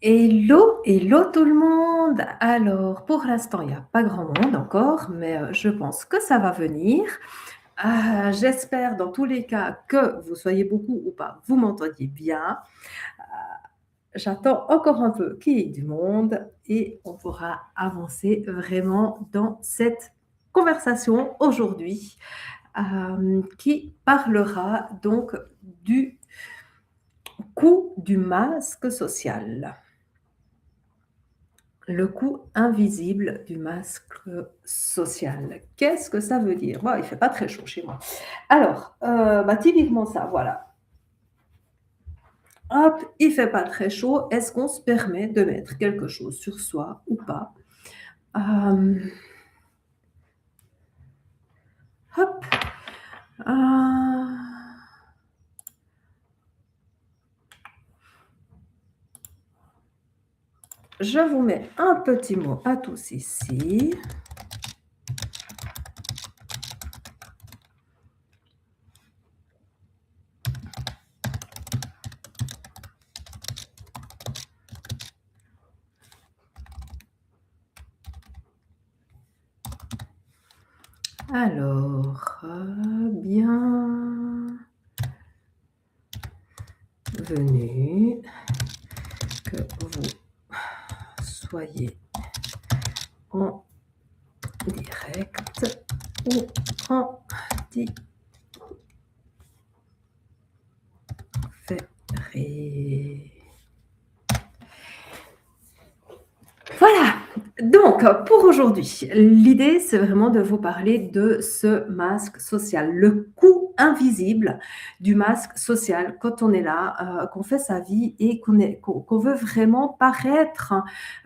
Hello, hello tout le monde. Alors, pour l'instant, il y a pas grand monde encore, mais je pense que ça va venir. J'espère dans tous les cas que vous soyez beaucoup ou pas, vous m'entendiez bien. J'attends encore un peu qu'il y ait du monde et on pourra avancer vraiment dans cette conversation aujourd'hui, qui parlera donc du coût du masque social. Le coût invisible du masque social. Qu'est-ce que ça veut dire? Moi, il fait pas très chaud chez moi. Alors, typiquement ça, voilà. Hop, il fait pas très chaud. Est-ce qu'on se permet de mettre quelque chose sur soi ou pas? Hem, hop, ah, je vous mets un petit mot à tous ici. Alors, bienvenue, que vous soyez en direct ou en différé. Voilà, donc pour aujourd'hui, l'idée, c'est vraiment de vous parler de ce masque social, le coût invisible du masque social quand on est là, qu'on fait sa vie et qu'on veut vraiment paraître,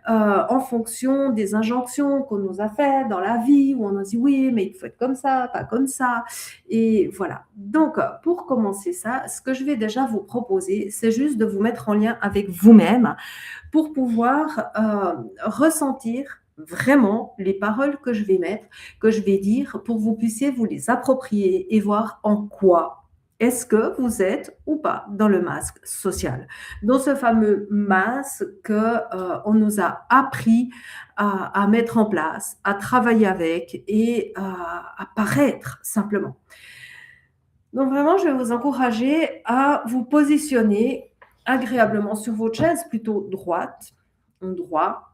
en fonction des injonctions qu'on nous a faites dans la vie, où on a dit: «Oui, mais il faut être comme ça, pas comme ça» et voilà. Donc pour commencer ça, ce que je vais déjà vous proposer, c'est juste de vous mettre en lien avec vous-même pour pouvoir ressentir vraiment les paroles que je vais mettre, que je vais dire, pour que vous puissiez vous les approprier et voir en quoi est-ce que vous êtes ou pas dans le masque social, dans ce fameux masque que on nous a appris à mettre en place, à travailler avec et à paraître simplement. Donc vraiment, je vais vous encourager à vous positionner agréablement sur votre chaise, plutôt droite, droit,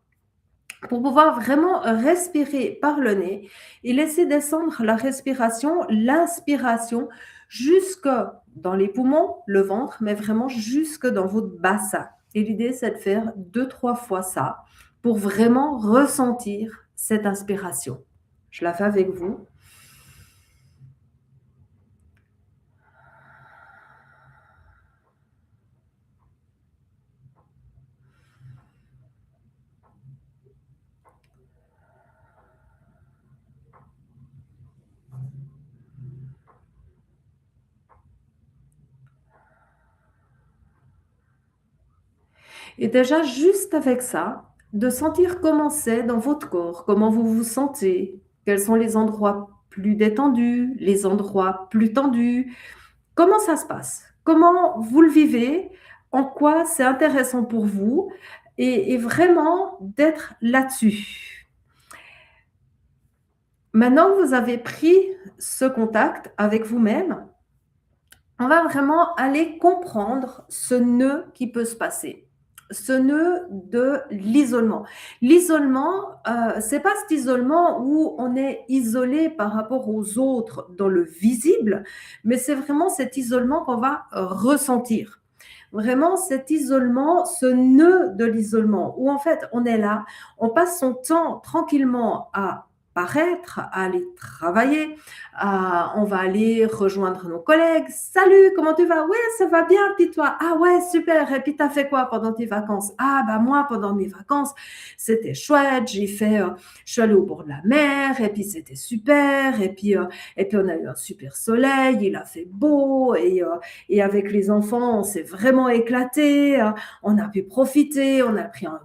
pour pouvoir vraiment respirer par le nez et laisser descendre la respiration, l'inspiration jusque dans les poumons, le ventre, mais vraiment jusque dans votre bassin. Et l'idée, c'est de faire 2, 3 fois ça pour vraiment ressentir cette inspiration. Je la fais avec vous. Et déjà, juste avec ça, de sentir comment c'est dans votre corps, comment vous vous sentez, quels sont les endroits plus détendus, les endroits plus tendus, comment ça se passe, comment vous le vivez, en quoi c'est intéressant pour vous et vraiment d'être là-dessus. Maintenant que vous avez pris ce contact avec vous-même, on va vraiment aller comprendre ce nœud qui peut se passer. Ce nœud de l'isolement. L'isolement, c'est pas cet isolement où on est isolé par rapport aux autres dans le visible, mais c'est vraiment cet isolement qu'on va ressentir. Vraiment cet isolement, ce nœud de l'isolement où en fait on est là, on passe son temps tranquillement à paraître, à aller travailler, on va aller rejoindre nos collègues. Salut, comment tu vas? Ouais, ça va bien. Puis toi? Ah ouais, super. Et puis tu as fait quoi pendant tes vacances? Ah bah moi, pendant mes vacances, c'était chouette. Je suis allée au bord de la mer et puis c'était super. Et puis on a eu un super soleil. Il a fait beau et avec les enfants, on s'est vraiment éclaté. On a pu profiter. On a pris un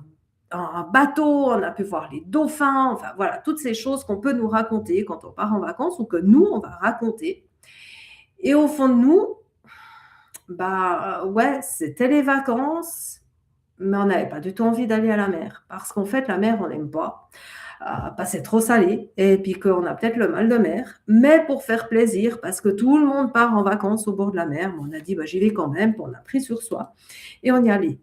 bateau, on a pu voir les dauphins, enfin voilà, toutes ces choses qu'on peut nous raconter quand on part en vacances ou que nous, on va raconter. Et au fond de nous, ouais, c'était les vacances, mais on n'avait pas du tout envie d'aller à la mer parce qu'en fait, la mer, on n'aime pas. C'est trop salé et puis qu'on a peut-être le mal de mer, mais pour faire plaisir, parce que tout le monde part en vacances au bord de la mer, mais on a dit, bah, j'y vais quand même, puis on a pris sur soi et on y allait.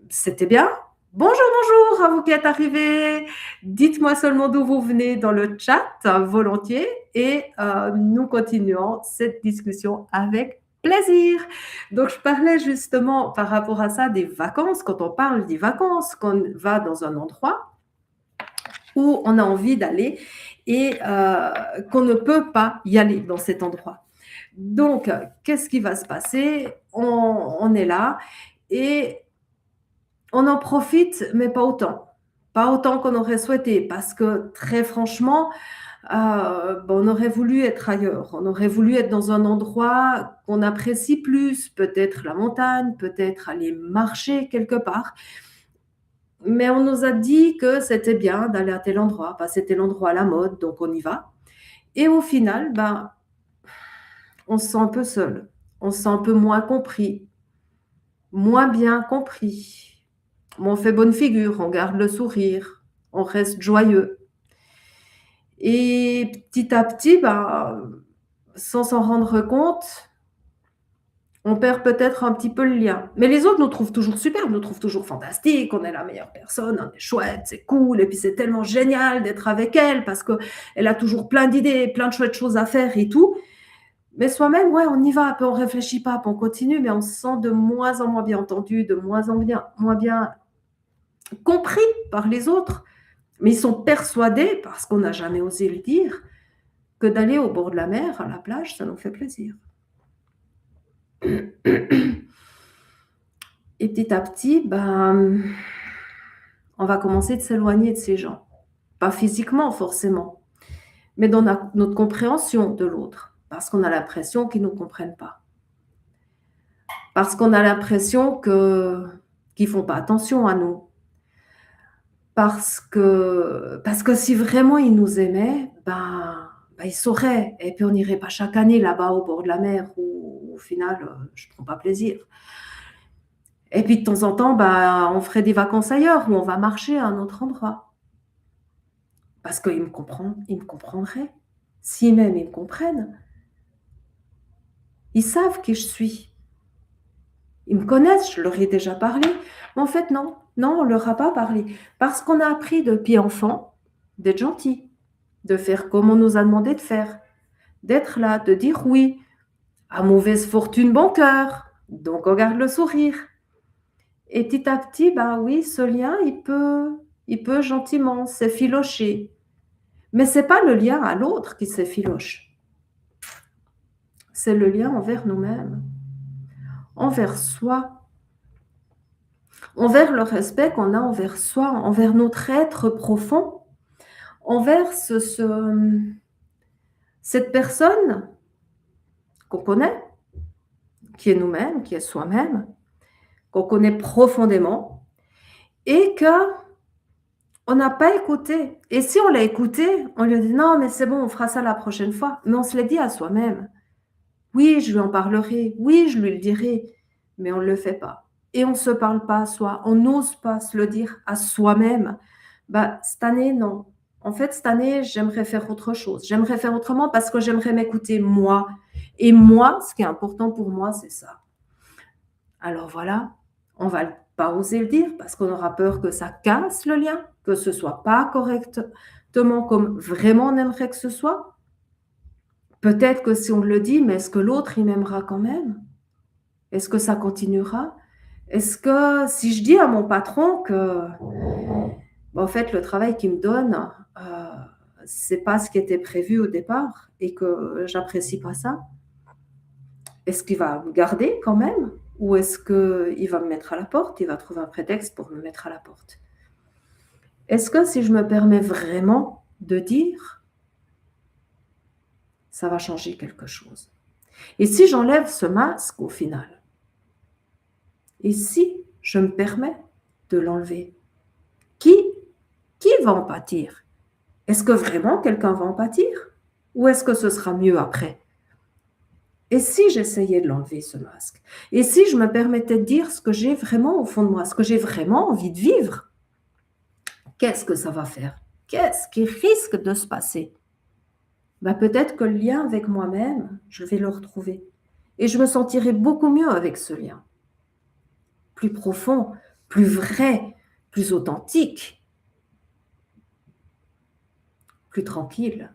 C'était bien. Bonjour, bonjour à vous qui êtes arrivés. Dites-moi seulement d'où vous venez dans le chat, volontiers, et nous continuons cette discussion avec plaisir. Donc, je parlais justement par rapport à ça des vacances. Quand on parle des vacances, qu'on va dans un endroit où on a envie d'aller et qu'on ne peut pas y aller dans cet endroit. Donc, qu'est-ce qui va se passer? On est là et on en profite, mais pas autant. Pas autant qu'on aurait souhaité, parce que très franchement, on aurait voulu être ailleurs. On aurait voulu être dans un endroit qu'on apprécie plus, peut-être la montagne, peut-être aller marcher quelque part. Mais on nous a dit que c'était bien d'aller à tel endroit. C'était l'endroit à la mode, donc on y va. Et au final, on se sent un peu seul. On se sent un peu moins compris, moins bien compris. On fait bonne figure, on garde le sourire, on reste joyeux. Et petit à petit, sans s'en rendre compte, on perd peut-être un petit peu le lien. Mais les autres nous trouvent toujours super, nous trouvent toujours fantastique, on est la meilleure personne, on est chouette, c'est cool, et puis c'est tellement génial d'être avec elle parce qu'elle a toujours plein d'idées, plein de chouettes choses à faire et tout. Mais soi-même, ouais, on y va, puis on réfléchit pas, puis on continue, mais on se sent de moins en moins bien entendu, de moins bien compris par les autres. Mais ils sont persuadés, parce qu'on n'a jamais osé le dire, que d'aller au bord de la mer, à la plage, ça nous fait plaisir. Et petit à petit, on va commencer de s'éloigner de ces gens. Pas physiquement forcément, mais dans notre compréhension de l'autre, parce qu'on a l'impression qu'ils ne nous comprennent pas. Parce qu'on a l'impression qu'ils ne font pas attention à nous. Parce que si vraiment ils nous aimaient, ils sauraient. Et puis on n'irait pas chaque année là-bas au bord de la mer où au final, je ne prends pas plaisir. Et puis de temps en temps, on ferait des vacances ailleurs où on va marcher à un autre endroit. Parce qu'ils me comprendraient. Si même ils me comprennent, ils savent qui je suis. Ils me connaissent, je leur ai déjà parlé. Mais en fait, non, on ne leur a pas parlé. Parce qu'on a appris depuis enfant d'être gentil, de faire comme on nous a demandé de faire, d'être là, de dire oui. À mauvaise fortune, bon cœur. Donc on garde le sourire. Et petit à petit, oui, ce lien, il peut gentiment s'effilocher. Mais ce n'est pas le lien à l'autre qui s'effiloche. C'est le lien envers nous-mêmes, envers soi, envers le respect qu'on a envers soi, envers notre être profond, envers cette personne qu'on connaît, qui est nous-mêmes, qui est soi-même, qu'on connaît profondément, et qu'on n'a pas écouté. Et si on l'a écouté, on lui a dit non, mais c'est bon, on fera ça la prochaine fois. Mais on se l'est dit à soi-même. Oui, je lui en parlerai. Oui, je lui le dirai. Mais on ne le fait pas. Et on ne se parle pas à soi. On n'ose pas se le dire à soi-même. Cette année, non. En fait, cette année, j'aimerais faire autre chose. J'aimerais faire autrement parce que j'aimerais m'écouter moi. Et moi, ce qui est important pour moi, c'est ça. Alors voilà, on ne va pas oser le dire parce qu'on aura peur que ça casse le lien, que ce ne soit pas correctement comme vraiment on aimerait que ce soit. Peut-être que si on le dit, mais est-ce que l'autre, il m'aimera quand même? Est-ce que ça continuera? Est-ce que si je dis à mon patron que, en fait, le travail qu'il me donne, c'est pas ce qui était prévu au départ et que j'apprécie pas ça, est-ce qu'il va me garder quand même? Ou est-ce qu'il va me mettre à la porte? Il va trouver un prétexte pour me mettre à la porte. Est-ce que si je me permets vraiment de dire, ça va changer quelque chose? Et si j'enlève ce masque au final? Et si je me permets de l'enlever? Qui va en pâtir? Est-ce que vraiment quelqu'un va en pâtir? Ou est-ce que ce sera mieux après? Et si j'essayais de l'enlever, ce masque? Et si je me permettais de dire ce que j'ai vraiment au fond de moi, ce que j'ai vraiment envie de vivre? Qu'est-ce que ça va faire? Qu'est-ce qui risque de se passer? Bah, peut-être que le lien avec moi-même, je vais le retrouver. Et je me sentirai beaucoup mieux avec ce lien. Plus profond, plus vrai, plus authentique, plus tranquille.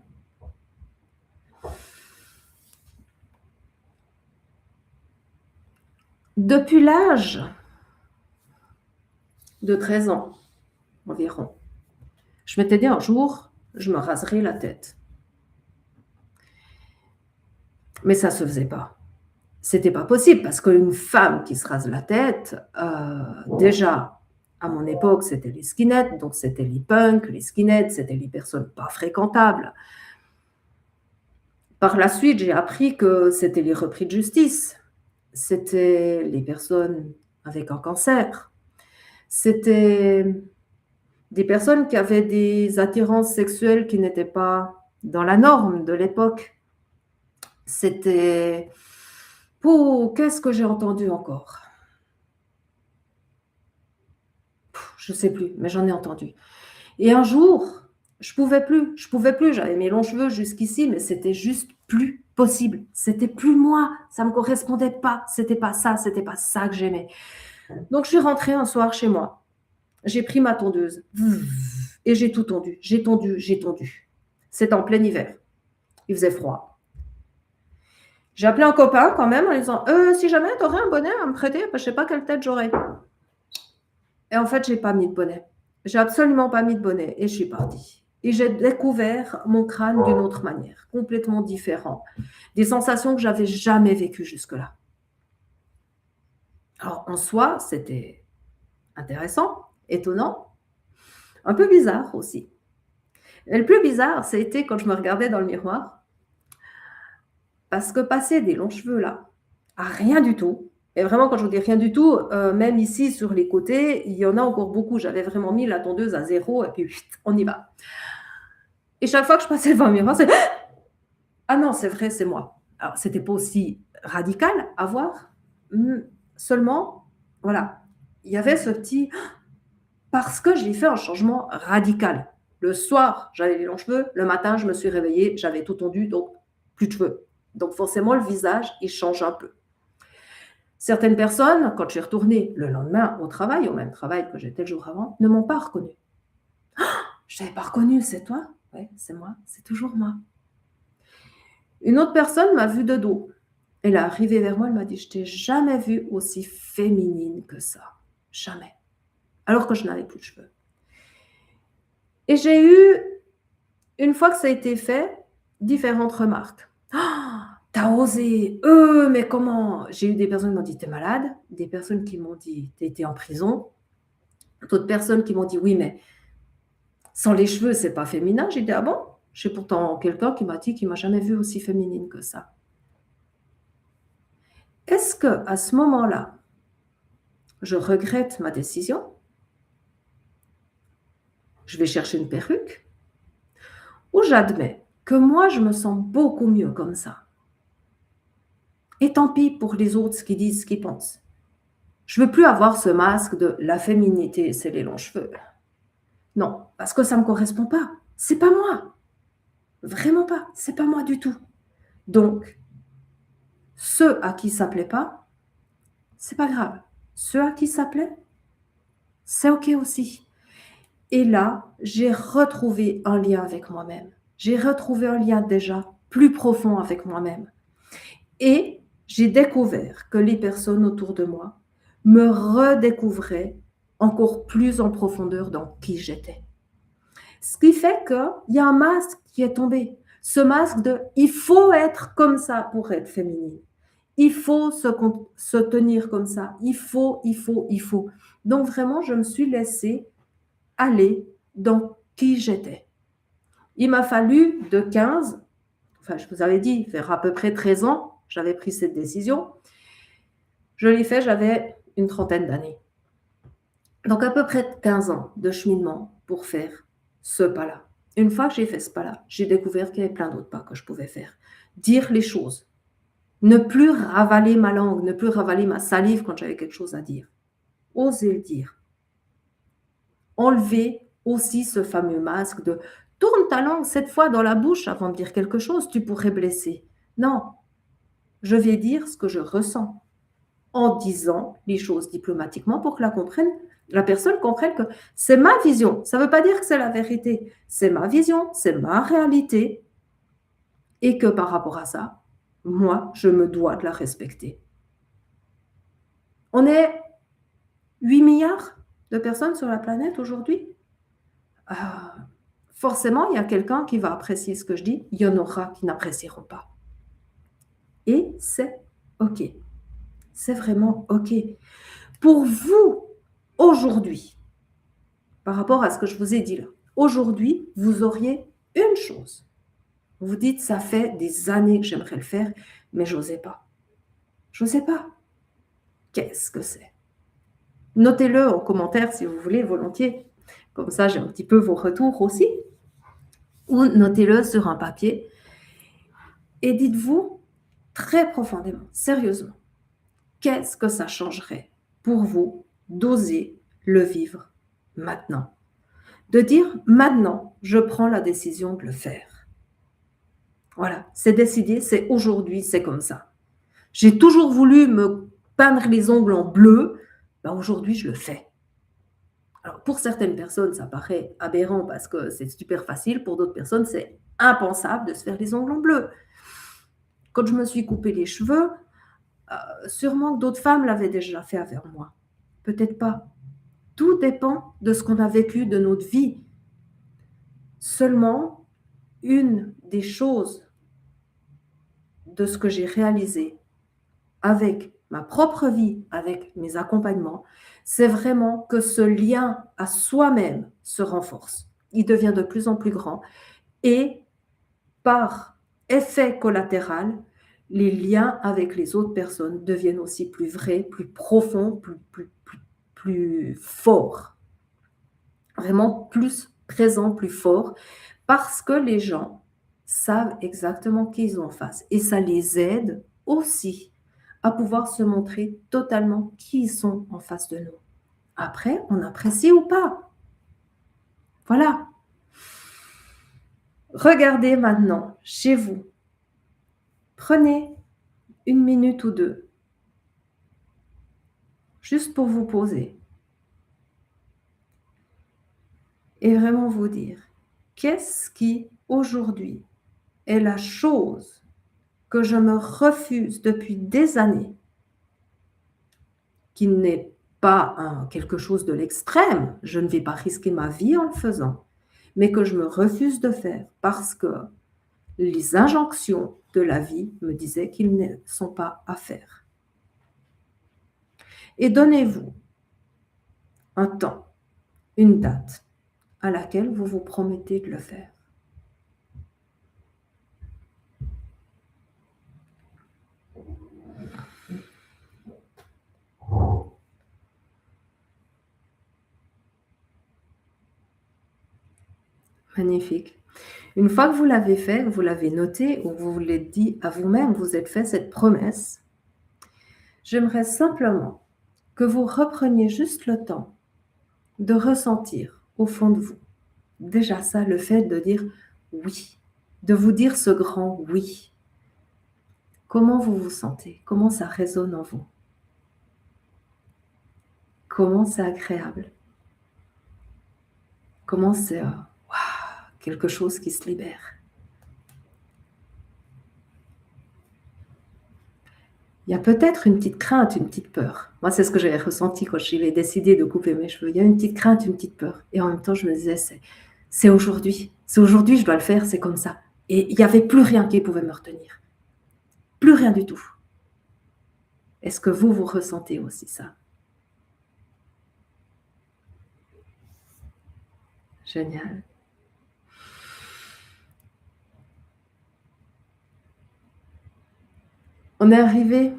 Depuis l'âge de 13 ans environ, je m'étais dit un jour, je me raserai la tête. Mais ça se faisait pas. C'était pas possible parce qu'une femme qui se rase la tête, déjà, à mon époque, c'était les skinheads, donc c'était les punks, les skinheads, c'était les personnes pas fréquentables. Par la suite, j'ai appris que c'était les repris de justice, c'était les personnes avec un cancer, c'était des personnes qui avaient des attirances sexuelles qui n'étaient pas dans la norme de l'époque. C'était pouh, qu'est-ce que j'ai entendu encore? Je sais plus, mais j'en ai entendu. Et un jour, je pouvais plus, j'avais mes longs cheveux jusqu'ici, mais c'était juste plus possible. C'était plus moi, ça me correspondait pas, c'était pas ça que j'aimais. Donc je suis rentrée un soir chez moi. J'ai pris ma tondeuse et j'ai tout tondu, j'ai tondu, j'ai tondu. C'était en plein hiver. Il faisait froid. J'ai appelé un copain quand même en lui disant si jamais tu aurais un bonnet à me prêter, je sais pas quelle tête j'aurais. Et en fait, j'ai pas mis de bonnet. J'ai absolument pas mis de bonnet et je suis partie. Et j'ai découvert mon crâne d'une autre manière, complètement différent. Des sensations que j'avais jamais vécues jusque-là. Alors, en soi, c'était intéressant, étonnant, un peu bizarre aussi. Et le plus bizarre, ça a été quand je me regardais dans le miroir, parce que passer des longs cheveux là, à rien du tout, et vraiment quand je vous dis rien du tout, même ici sur les côtés, il y en a encore beaucoup. J'avais vraiment mis la tondeuse à zéro et puis on y va. Et chaque fois que je passais devant le miroir, c'est ah non, c'est vrai, c'est moi. Alors, c'était pas aussi radical à voir, seulement, voilà, il y avait ce petit parce que j'ai fait un changement radical. Le soir, j'avais les longs cheveux, le matin, je me suis réveillée, j'avais tout tondu, donc plus de cheveux. Donc forcément, le visage, il change un peu. Certaines personnes, quand je suis retournée le lendemain au travail, au même travail que j'étais le jour avant, ne m'ont pas reconnue. Je t'avais pas reconnu, c'est toi? Oui, c'est moi, c'est toujours moi. Une autre personne m'a vue de dos. Elle est arrivée vers moi, elle m'a dit: «Je t'ai jamais vue aussi féminine que ça, jamais», alors que je n'avais plus de cheveux. Et j'ai eu, une fois que ça a été fait, différentes remarques. «Ah, tu osé! Mais comment?» J'ai eu des personnes qui m'ont dit: «Tu es malade», des personnes qui m'ont dit: «Tu étais en prison», d'autres personnes qui m'ont dit: «Oui, mais sans les cheveux, c'est pas féminin». J'ai dit: «Ah bon?» J'ai pourtant quelqu'un qui m'a dit qu'il m'a jamais vue aussi féminine que ça. Est-ce qu'à ce moment-là, je regrette ma décision? Je vais chercher une perruque? Ou j'admets que moi, je me sens beaucoup mieux comme ça? Et tant pis pour les autres, ce qu'ils disent, ce qu'ils pensent. Je veux plus avoir ce masque de la féminité, c'est les longs cheveux. Non, parce que ça me correspond pas. C'est pas moi. Vraiment pas. C'est pas moi du tout. Donc, ceux à qui ça plaît pas, c'est pas grave. Ceux à qui ça plaît, c'est OK aussi. Et là, j'ai retrouvé un lien avec moi-même. J'ai retrouvé un lien déjà plus profond avec moi-même. Et j'ai découvert que les personnes autour de moi me redécouvraient encore plus en profondeur dans qui j'étais. Ce qui fait qu'il y a un masque qui est tombé. Ce masque de il faut être comme ça pour être féminine. Il faut se tenir comme ça. Il faut, il faut, il faut. Donc vraiment, je me suis laissée aller dans qui j'étais. Il m'a fallu de 15, enfin je vous avais dit, vers à peu près 13 ans, j'avais pris cette décision. Je l'ai fait, j'avais une trentaine d'années. Donc à peu près 15 ans de cheminement pour faire ce pas-là. Une fois que j'ai fait ce pas-là, j'ai découvert qu'il y avait plein d'autres pas que je pouvais faire. Dire les choses. Ne plus ravaler ma langue, ne plus ravaler ma salive quand j'avais quelque chose à dire. Oser le dire. Enlever aussi ce fameux masque de tourne ta langue 7 fois dans la bouche avant de dire quelque chose, tu pourrais blesser. Non, je vais dire ce que je ressens en disant les choses diplomatiquement pour que la personne comprenne que c'est ma vision. Ça ne veut pas dire que c'est la vérité. C'est ma vision, c'est ma réalité et que par rapport à ça, moi, je me dois de la respecter. On est 8 milliards de personnes sur la planète aujourd'hui. Ah, forcément, il y a quelqu'un qui va apprécier ce que je dis, il y en aura qui n'apprécieront pas. Et c'est OK. C'est vraiment OK. Pour vous, aujourd'hui, par rapport à ce que je vous ai dit là, aujourd'hui, vous auriez une chose. Vous dites, ça fait des années que j'aimerais le faire, mais je n'osais pas. Je n'osais pas. Qu'est-ce que c'est? Notez-le en commentaire si vous voulez, volontiers. Comme ça, j'ai un petit peu vos retours aussi. Ou notez-le sur un papier. Et dites-vous très profondément, sérieusement, qu'est-ce que ça changerait pour vous d'oser le vivre maintenant? De dire, maintenant, je prends la décision de le faire. Voilà, c'est décidé, c'est aujourd'hui, c'est comme ça. J'ai toujours voulu me peindre les ongles en bleu, ben aujourd'hui, je le fais. Alors, pour certaines personnes, ça paraît aberrant parce que c'est super facile. Pour d'autres personnes, c'est impensable de se faire les ongles en bleu. Quand je me suis coupé les cheveux, sûrement que d'autres femmes l'avaient déjà fait avec moi. Peut-être pas. Tout dépend de ce qu'on a vécu de notre vie. Seulement, une des choses de ce que j'ai réalisé avec ma propre vie, avec mes accompagnements, c'est vraiment que ce lien à soi-même se renforce. Il devient de plus en plus grand et par effet collatéral, les liens avec les autres personnes deviennent aussi plus vrais, plus profonds, plus forts. Vraiment plus présents, plus forts, parce que les gens savent exactement qui ils ont en face. Et ça les aide aussi à pouvoir se montrer totalement qui ils sont en face de nous. Après, on apprécie ou pas. Voilà. Regardez maintenant chez vous. Prenez 1 minute ou 2, juste pour vous poser et vraiment vous dire, qu'est-ce qui aujourd'hui est la chose que je me refuse depuis des années, qui n'est pas quelque chose de l'extrême, je ne vais pas risquer ma vie en le faisant, mais que je me refuse de faire parce que les injonctions de la vie me disaient qu'ils ne sont pas à faire. Et donnez-vous un temps, une date à laquelle vous vous promettez de le faire. Magnifique. Une fois que vous l'avez fait, vous l'avez noté ou vous vous l'êtes dit à vous-même, vous êtes fait cette promesse, j'aimerais simplement que vous repreniez juste le temps de ressentir au fond de vous. Déjà ça, le fait de dire oui, de vous dire ce grand oui. Comment vous vous sentez? Comment ça résonne en vous? Comment c'est agréable? Comment c'est quelque chose qui se libère? Il y a peut-être une petite crainte, une petite peur. Moi, c'est ce que j'avais ressenti quand j'avais décidé de couper mes cheveux. Il y a une petite crainte, une petite peur. Et en même temps, je me disais, c'est aujourd'hui. C'est aujourd'hui, je dois le faire, c'est comme ça. Et il n'y avait plus rien qui pouvait me retenir. Plus rien du tout. Est-ce que vous ressentez aussi ça? Génial. On est arrivé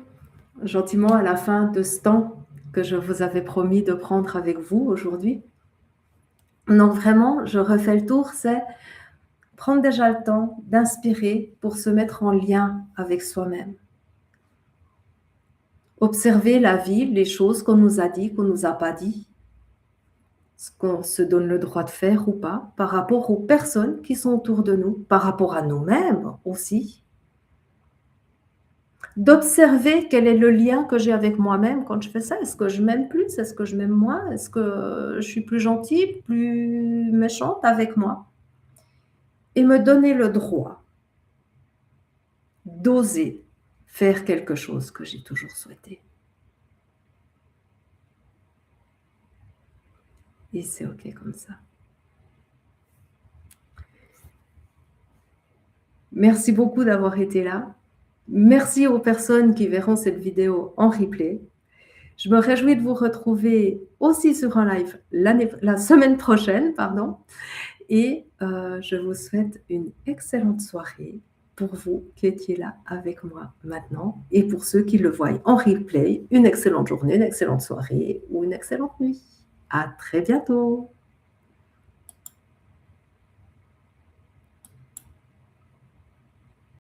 gentiment à la fin de ce temps que je vous avais promis de prendre avec vous aujourd'hui. Donc vraiment, je refais le tour, c'est prendre déjà le temps d'inspirer pour se mettre en lien avec soi-même. Observer la vie, les choses qu'on nous a dit, qu'on nous a pas dit, ce qu'on se donne le droit de faire ou pas, par rapport aux personnes qui sont autour de nous, par rapport à nous-mêmes aussi. D'observer quel est le lien que j'ai avec moi-même quand je fais ça. Est-ce que je m'aime plus? Est-ce que je m'aime moins? Est-ce que je suis plus gentille, plus méchante avec moi? Et me donner le droit d'oser faire quelque chose que j'ai toujours souhaité. Et c'est OK comme ça. Merci beaucoup d'avoir été là. Merci aux personnes qui verront cette vidéo en replay. Je me réjouis de vous retrouver aussi sur un live la semaine prochaine, pardon. Et je vous souhaite une excellente soirée pour vous qui étiez là avec moi maintenant. Et pour ceux qui le voient en replay, une excellente journée, une excellente soirée ou une excellente nuit. À très bientôt.